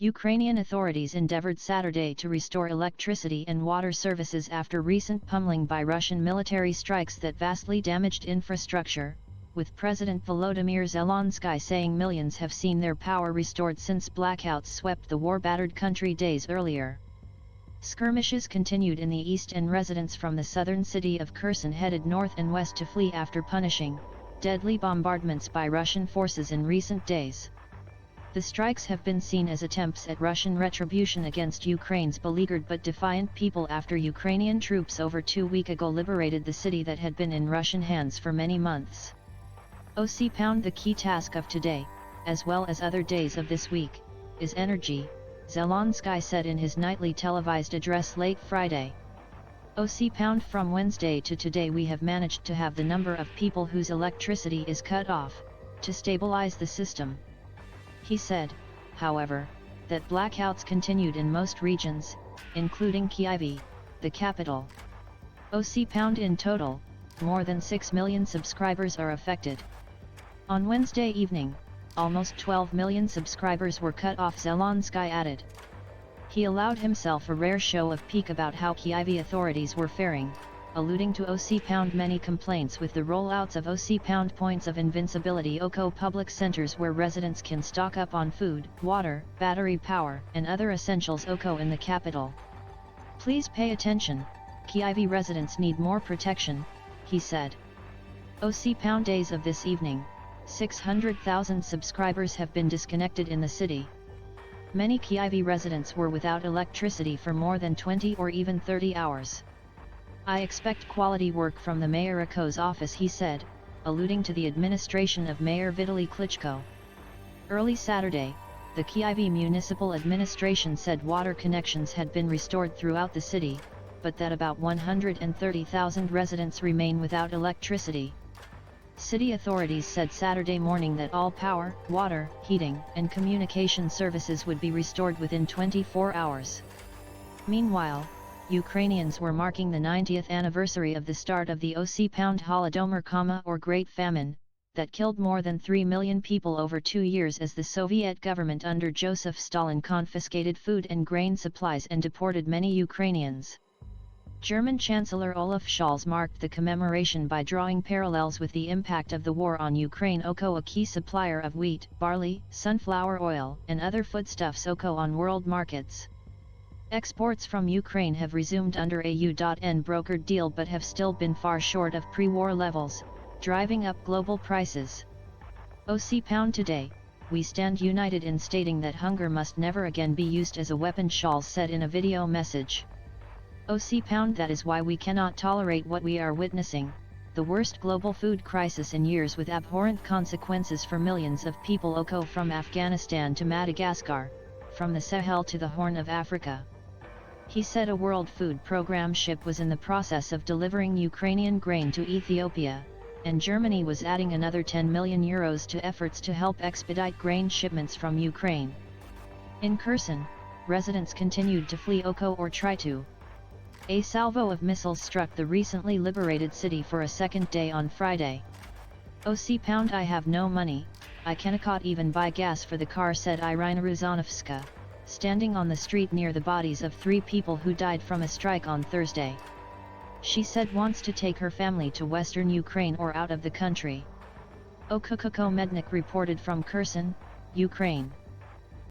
Ukrainian authorities endeavored Saturday to restore electricity and water services after recent pummeling by Russian military strikes that vastly damaged infrastructure, with President Volodymyr Zelenskyy saying millions have seen their power restored since blackouts swept the war-battered country days earlier. Skirmishes continued in the east and residents from the southern city of Kherson headed north and west to flee after punishing, deadly bombardments by Russian forces in recent days. The strikes have been seen as attempts at Russian retribution against Ukraine's beleaguered but defiant people after Ukrainian troops over 2 weeks ago liberated the city that had been in Russian hands for many months. The key task of today, as well as other days of this week, is energy, Zelenskyy said in his nightly televised address late Friday. From Wednesday to today we have managed to have the number of people whose electricity is cut off, to stabilize the system. He said, however, that blackouts continued in most regions, including Kyiv, the capital. In total, more than 6 million subscribers are affected. On Wednesday evening, almost 12 million subscribers were cut off, Zelenskyy added. He allowed himself a rare show of pique about how Kyiv authorities were faring, alluding to many complaints with the rollouts of points of invincibility public centers where residents can stock up on food, water, battery power, and other essentials in the capital. Please pay attention, Kyiv residents need more protection, he said. Days of this evening, 600,000 subscribers have been disconnected in the city. Many Kyiv residents were without electricity for more than 20 or even 30 hours. I expect quality work from the mayor's office, he said, alluding to the administration of Mayor Vitaly Klitschko. Early Saturday, the Kyiv municipal administration said water connections had been restored throughout the city, but that about 130,000 residents remain without electricity. City authorities said Saturday morning that all power, water, heating, and communication services would be restored within 24 hours. Meanwhile, Ukrainians were marking the 90th anniversary of the start of the Holodomor, or Great Famine, that killed more than 3 million people over 2 years as the Soviet government under Joseph Stalin confiscated food and grain supplies and deported many Ukrainians. German Chancellor Olaf Scholz marked the commemoration by drawing parallels with the impact of the war on Ukraine, a key supplier of wheat, barley, sunflower oil, and other foodstuffs on world markets. Exports from Ukraine have resumed under a UN brokered deal but have still been far short of pre-war levels, driving up global prices. Today, we stand united in stating that hunger must never again be used as a weapon, Scholz said in a video message. That is why we cannot tolerate what we are witnessing, the worst global food crisis in years with abhorrent consequences for millions of people from Afghanistan to Madagascar, from the Sahel to the Horn of Africa. He said a World Food Programme ship was in the process of delivering Ukrainian grain to Ethiopia, and Germany was adding another €10 million to efforts to help expedite grain shipments from Ukraine. In Kherson, residents continued to flee or try to. A salvo of missiles struck the recently liberated city for a second day on Friday. I have no money, I cannot even buy gas for the car, said Irina Ruzanovska, standing on the street near the bodies of 3 people who died from a strike on Thursday. She said wants to take her family to western Ukraine or out of the country. Mednik reported from Kherson, Ukraine.